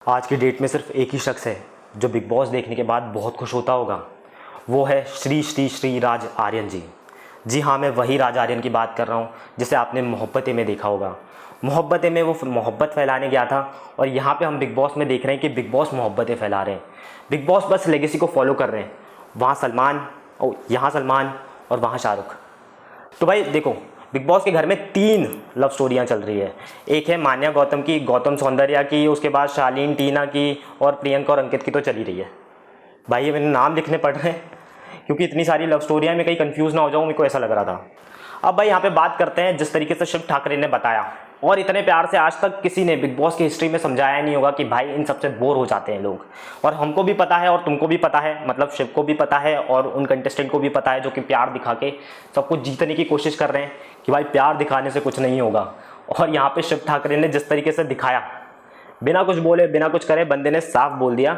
आज की डेट में सिर्फ एक ही शख्स है जो बिग बॉस देखने के बाद बहुत खुश होता होगा। वो है श्री श्री श्री राज आर्यन जी। जी हाँ, मैं वही राज आर्यन की बात कर रहा हूँ जिसे आपने मोहब्बतें में देखा होगा। मोहब्बतें में वो मोहब्बत फैलाने गया था और यहाँ पे हम बिग बॉस में देख रहे हैं कि बिग बॉस मोहब्बतें फैला रहे हैं। बिग बॉस बस लेगेसी को फॉलो कर रहे हैं। वहाँ सलमान और यहाँ सलमान और वहाँ शाहरुख। तो भाई देखो, बिग बॉस के घर में 3 लव स्टोरियाँ चल रही है। एक है मान्या गौतम की, गौतम सौंदर्या की, उसके बाद शालीन टीना की और प्रियंका और अंकित की तो चली रही है। भाई ये मेरे नाम लिखने पड़ रहे हैं क्योंकि इतनी सारी लव स्टोरियाँ में कहीं कंफ्यूज ना हो जाऊँ, मेरे को ऐसा लग रहा था। अब भाई यहाँ पे बात करते हैं जिस तरीके से शिव ठाकरे ने बताया, और इतने प्यार से आज तक किसी ने बिग बॉस की हिस्ट्री में समझाया नहीं होगा कि भाई इन सबसे बोर हो जाते हैं लोग। और हमको भी पता है और तुमको भी पता है, मतलब शिव को भी पता है और उन कंटेस्टेंट को भी पता है जो कि प्यार दिखा के सब कुछ जीतने की कोशिश कर रहे हैं कि भाई प्यार दिखाने से कुछ नहीं होगा। और यहाँ पे शिव ठाकरे ने जिस तरीके से दिखाया, बिना कुछ बोले बिना कुछ करे बंदे ने साफ बोल दिया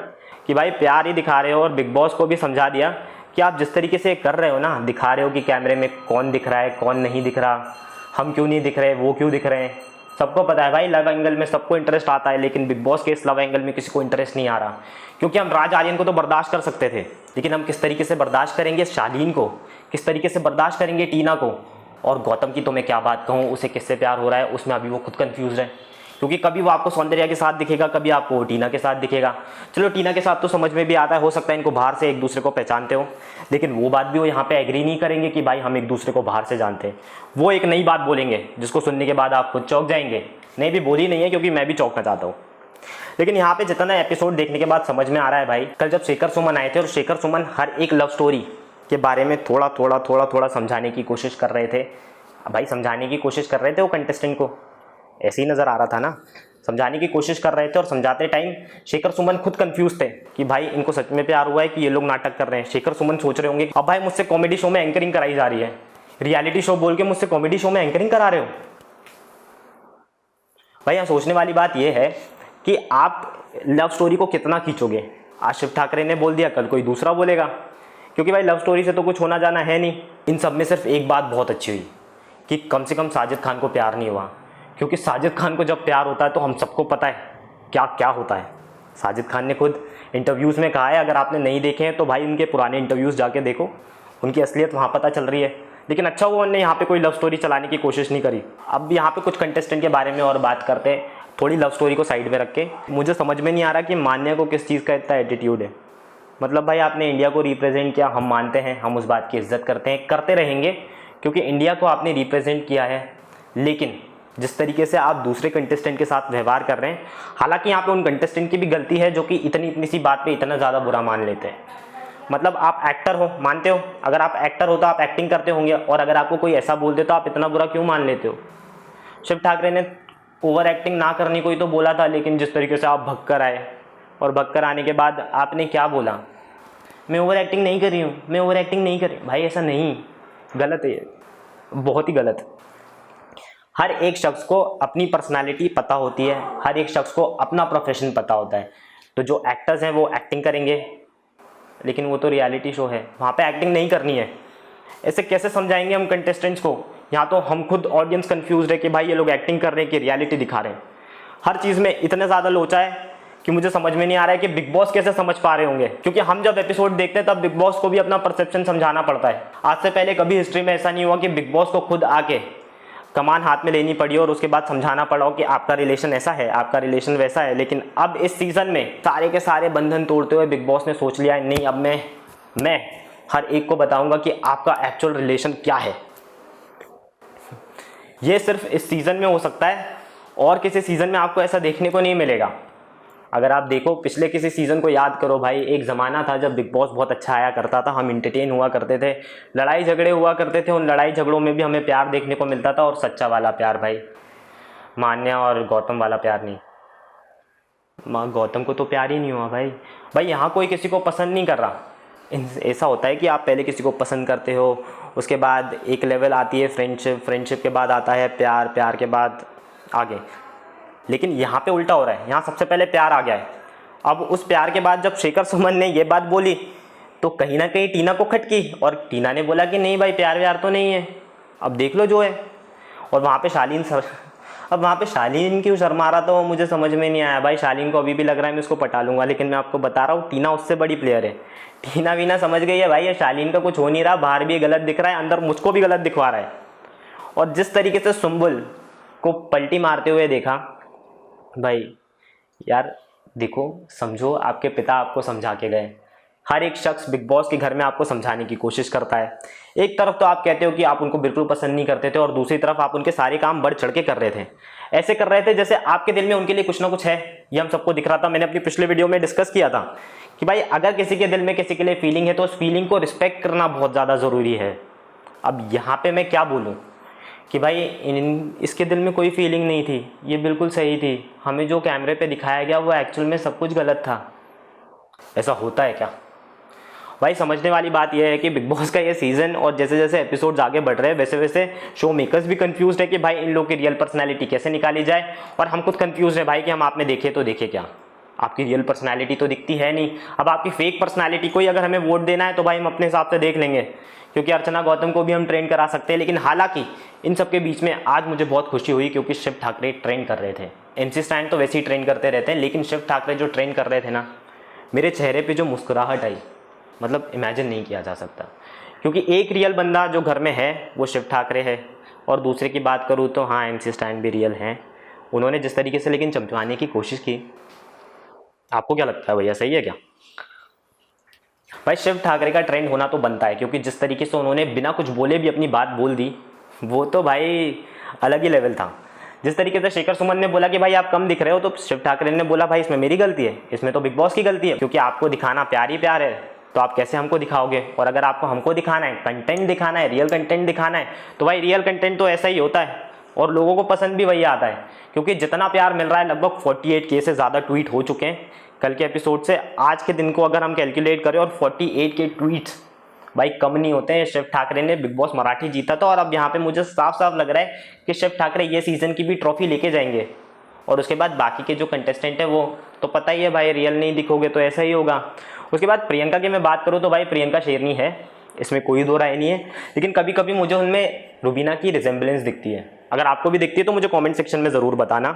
कि भाई प्यार ही दिखा रहे हो, और बिग बॉस को भी समझा दिया कि आप जिस तरीके से कर रहे हो ना, दिखा रहे हो कि कैमरे में कौन दिख रहा है कौन नहीं दिख रहा, हम क्यों नहीं दिख रहे, वो क्यों दिख रहे हैं। सबको पता है भाई लव एंगल में सबको इंटरेस्ट आता है, लेकिन बिग बॉस के इस लव एंगल में किसी को इंटरेस्ट नहीं आ रहा। क्योंकि हम राज आर्यन को तो बर्दाश्त कर सकते थे, लेकिन हम किस तरीके से बर्दाश्त करेंगे शालीन को, किस तरीके से बर्दाश्त करेंगे टीना को, और गौतम की तो मैं क्या बात कहूँ, उसे किससे प्यार हो रहा है उसमें अभी वो खुद कंफ्यूज है। क्योंकि कभी वो आपको सौंदर्या के साथ दिखेगा, कभी आपको टीना के साथ दिखेगा। चलो टीना के साथ तो समझ में भी आता है, हो सकता है इनको बाहर से एक दूसरे को पहचानते हो, लेकिन वो बात भी वो यहाँ पे एग्री नहीं करेंगे कि भाई हम एक दूसरे को बाहर से जानते हैं। वो एक नई बात बोलेंगे जिसको सुनने के बाद आप खुद चौंक जाएंगे। नहीं भी बोली नहीं है क्योंकि मैं भी चौंकना चाहता हूँ। लेकिन यहाँ पे जितना एपिसोड देखने के बाद समझ में आ रहा है भाई, कल जब शेखर सुमन आए थे और शेखर सुमन हर एक लव स्टोरी के बारे में थोड़ा थोड़ा समझाने की कोशिश कर रहे थे। भाई समझाने की कोशिश कर रहे थे वो कंटेस्टेंट को, ऐसे ही नज़र आ रहा था ना, समझाने की कोशिश कर रहे थे। और समझाते टाइम शेखर सुमन खुद कंफ्यूज थे कि भाई इनको सच में प्यार हुआ है कि ये लोग नाटक कर रहे हैं। शेखर सुमन सोच रहे होंगे अब भाई मुझसे कॉमेडी शो में एंकरिंग कराई जा रही है, रियलिटी शो बोल के मुझसे कॉमेडी शो में एंकरिंग करा रहे हो। भाई यहाँ सोचने वाली बात यह है कि आप लव स्टोरी को कितना खींचोगे। आज शिव ठाकरे ने बोल दिया, कल कोई दूसरा बोलेगा, क्योंकि भाई लव स्टोरी से तो कुछ होना जाना है नहीं। इन सब में सिर्फ एक बात बहुत अच्छी हुई कि कम से कम साजिद खान को प्यार नहीं हुआ, क्योंकि साजिद खान को जब प्यार होता है तो हम सबको पता है क्या क्या होता है। साजिद खान ने खुद इंटरव्यूज़ में कहा है, अगर आपने नहीं देखे हैं तो भाई उनके पुराने इंटरव्यूज़ जाके देखो, उनकी असलियत वहाँ पता चल रही है। लेकिन अच्छा हुआ उन्होंने यहाँ पे कोई लव स्टोरी चलाने की कोशिश नहीं करी। अब यहाँ पे कुछ कंटेस्टेंट के बारे में और बात करते हैं, थोड़ी लव स्टोरी को साइड में रख के। मुझे समझ में नहीं आ रहा कि मान्या को किस चीज़ का इतना एटीट्यूड है। मतलब भाई आपने इंडिया को रिप्रेजेंट किया, हम मानते हैं, हम उस बात की इज्जत करते हैं, करते रहेंगे, क्योंकि इंडिया को आपने रिप्रेजेंट किया है। लेकिन जिस तरीके से आप दूसरे कंटेस्टेंट के साथ व्यवहार कर रहे हैं, हालांकि यहाँ पे उन कंटेस्टेंट की भी गलती है जो कि इतनी सी बात पे इतना ज़्यादा बुरा मान लेते हैं। मतलब आप एक्टर हो, मानते हो, अगर आप एक्टर हो तो आप एक्टिंग करते होंगे, और अगर आपको कोई ऐसा बोल दे तो आप इतना बुरा क्यों मान लेते हो। शिव ठाकरे ने ओवर एक्टिंग ना करने को ही तो बोला था, लेकिन जिस तरीके से आप भग कर आए, और भग कर आने के बाद आपने क्या बोला, मैं ओवर एक्टिंग नहीं कर रही हूँ, मैं ओवर एक्टिंग नहीं कर रही। भाई ऐसा नहीं, गलत है, बहुत ही गलत। हर एक शख्स को अपनी पर्सनालिटी पता होती है, हर एक शख्स को अपना प्रोफेशन पता होता है। तो जो एक्टर्स हैं वो एक्टिंग करेंगे, लेकिन वो तो रियलिटी शो है, वहाँ पे एक्टिंग नहीं करनी है। ऐसे कैसे समझाएंगे हम कंटेस्टेंट्स को। यहाँ तो हम खुद ऑडियंस कंफ्यूज है कि भाई ये लोग एक्टिंग कर रहे हैं कि रियलिटी दिखा रहे हैं। हर चीज़ में इतने ज़्यादा लोचा है कि मुझे समझ में नहीं आ रहा है कि बिग बॉस कैसे समझ पा रहे होंगे। क्योंकि हम जब एपिसोड देखते हैं तब बिग बॉस को भी अपना परसेप्शन समझाना पड़ता है। आज से पहले कभी हिस्ट्री में ऐसा नहीं हुआ कि बिग बॉस को खुद आके कमान हाथ में लेनी पड़ी और उसके बाद समझाना पड़ा हो कि आपका रिलेशन ऐसा है, आपका रिलेशन वैसा है। लेकिन अब इस सीज़न में सारे के सारे बंधन तोड़ते हुए बिग बॉस ने सोच लिया है, नहीं अब मैं हर एक को बताऊंगा कि आपका एक्चुअल रिलेशन क्या है। ये सिर्फ इस सीज़न में हो सकता है, और किसी सीज़न में आपको ऐसा देखने को नहीं मिलेगा। अगर आप देखो पिछले किसी सीज़न को याद करो भाई, एक ज़माना था जब बिग बॉस बहुत अच्छा आया करता था, हम इंटरटेन हुआ करते थे, लड़ाई झगड़े हुआ करते थे, उन लड़ाई झगड़ों में भी हमें प्यार देखने को मिलता था, और सच्चा वाला प्यार भाई, मान्या और गौतम वाला प्यार नहीं। गौतम को तो प्यार ही नहीं हुआ भाई यहाँ कोई किसी को पसंद नहीं कर रहा। ऐसा होता है कि आप पहले किसी को पसंद करते हो, उसके बाद एक लेवल आती है फ्रेंडशिप, फ्रेंडशिप के बाद आता है प्यार, प्यार के बाद आगे। लेकिन यहाँ पे उल्टा हो रहा है, यहाँ सबसे पहले प्यार आ गया है। अब उस प्यार के बाद जब शेखर सुमन ने ये बात बोली तो कहीं ना कहीं टीना को खटकी, और टीना ने बोला कि नहीं भाई प्यार व्यार तो नहीं है, अब देख लो जो है। और वहाँ पे शालीन अब वहाँ पे शालीन क्यों शर्मा रहा था वो मुझे समझ में नहीं आया भाई। शालीन को अभी भी लग रहा है मैं उसको पटा लूंगा, लेकिन मैं आपको बता रहा हूँ टीना उससे बड़ी प्लेयर है। टीना वीना समझ गई है भाई ये शालीन का कुछ हो नहीं रहा, बाहर भी गलत दिख रहा है, अंदर मुझको भी गलत दिखवा रहा है। और जिस तरीके से सुम्बुल को पलटी मारते हुए देखा भाई, यार देखो समझो, आपके पिता आपको समझा के गए। हर एक शख्स बिग बॉस के घर में आपको समझाने की कोशिश करता है। एक तरफ तो आप कहते हो कि आप उनको बिल्कुल पसंद नहीं करते थे, और दूसरी तरफ आप उनके सारे काम बढ़ चढ़ के कर रहे थे। ऐसे कर रहे थे जैसे आपके दिल में उनके लिए कुछ ना कुछ है, ये हम सबको दिख रहा था। मैंने अपनी पिछले वीडियो में डिस्कस किया था कि भाई अगर किसी के दिल में किसी के लिए फीलिंग है तो उस फीलिंग को रिस्पेक्ट करना बहुत ज़्यादा ज़रूरी है। अब यहाँ पे मैं क्या बोलूँ कि भाई इसके दिल में कोई फीलिंग नहीं थी, ये बिल्कुल सही थी। हमें जो कैमरे पे दिखाया गया वो एक्चुअल में सब कुछ गलत था। ऐसा होता है क्या भाई? समझने वाली बात यह है कि बिग बॉस का ये सीज़न और जैसे जैसे एपिसोड्स आगे बढ़ रहे हैं वैसे वैसे शो मेकर्स भी कंफ्यूज्ड है कि भाई इन लोग की रियल पर्सनैलिटी कैसे निकाली जाए। और हम खुद कंफ्यूज है भाई कि हम आपने देखे तो देखे क्या, आपकी रियल पर्सनैलिटी तो दिखती है नहीं। अब आपकी फेक पर्सनैलिटी को ही अगर हमें वोट देना है तो भाई हम अपने हिसाब से देख लेंगे, क्योंकि अर्चना गौतम को भी हम ट्रेन करा सकते हैं। लेकिन हालांकि इन सब के बीच में आज मुझे बहुत खुशी हुई क्योंकि शिव ठाकरे ट्रेन कर रहे थे। MC स्टैन तो वैसे ही ट्रेन करते रहते हैं, लेकिन शिव ठाकरे जो ट्रेन कर रहे थे ना, मेरे चेहरे पे जो मुस्कुराहट आई मतलब इमेजिन नहीं किया जा सकता। क्योंकि एक रियल बंदा जो घर में है वो शिव ठाकरे है, और दूसरे की बात करूँ तो हाँ MC स्टैन भी रियल हैं। उन्होंने जिस तरीके से लेकिन चमचमाने की कोशिश की, आपको क्या लगता है भैया सही है क्या? भाई शिव ठाकरे का ट्रेंड होना तो बनता है, क्योंकि जिस तरीके से उन्होंने बिना कुछ बोले भी अपनी बात बोल दी वो तो भाई अलग ही लेवल था। जिस तरीके से शेखर सुमन ने बोला कि भाई आप कम दिख रहे हो, तो शिव ठाकरे ने बोला भाई इसमें मेरी गलती है, इसमें तो बिग बॉस की गलती है, क्योंकि आपको दिखाना प्यार ही प्यार है तो आप कैसे हमको दिखाओगे। और अगर आपको हमको दिखाना है, कंटेंट दिखाना है, रियल कंटेंट दिखाना है, तो भाई रियल कंटेंट तो ऐसा ही होता है और लोगों को पसंद भी वही आता है। क्योंकि जितना प्यार मिल रहा है, लगभग 48K से ज़्यादा ट्वीट हो चुके हैं कल के एपिसोड से आज के दिन को अगर हम कैलकुलेट करें, और 48K ट्वीट्स भाई कम नहीं होते हैं। शिव ठाकरे ने बिग बॉस मराठी जीता था, और अब यहाँ पे मुझे साफ साफ लग रहा है कि शिव ठाकरे ये सीज़न की भी ट्रॉफी लेके जाएंगे। और उसके बाद बाकी के जो कंटेस्टेंट है वो तो पता ही है भाई, रियल नहीं दिखोगे तो ऐसा ही होगा। उसके बाद प्रियंका की मैं बात करूँ तो भाई प्रियंका शेरनी है, इसमें कोई दो राय नहीं है, लेकिन कभी कभी मुझे उनमें रुबीना की रिजेंबलेंस दिखती है। अगर आपको भी दिखती है तो मुझे कमेंट सेक्शन में ज़रूर बताना।